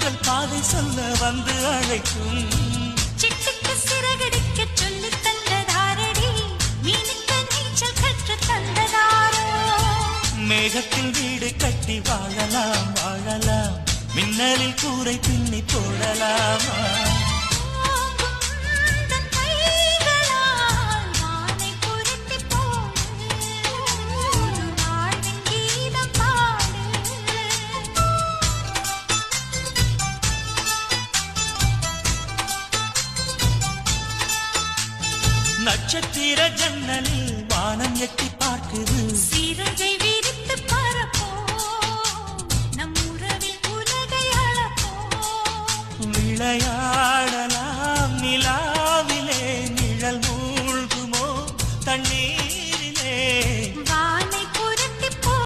தென்றல் பாதை சொல்ல வந்து அழைக்கும் சிட்டுக்கு சிறகடிக்க சொல்லி தந்ததாரடி மீனுக்கு நீச்சல் கற்று தந்ததாரோ மேகத்தில் வீடு கட்டி வாழலாம் வாழலாம் மின்னலில் கூரை பின்னி போடலாமா நட்சத்திர ஜன்னலில் வானம் எட்டி பார்க்குது சீரகை விரித்து பரப்போம் நம் உறவில் உலகை அளப்போம் விளையா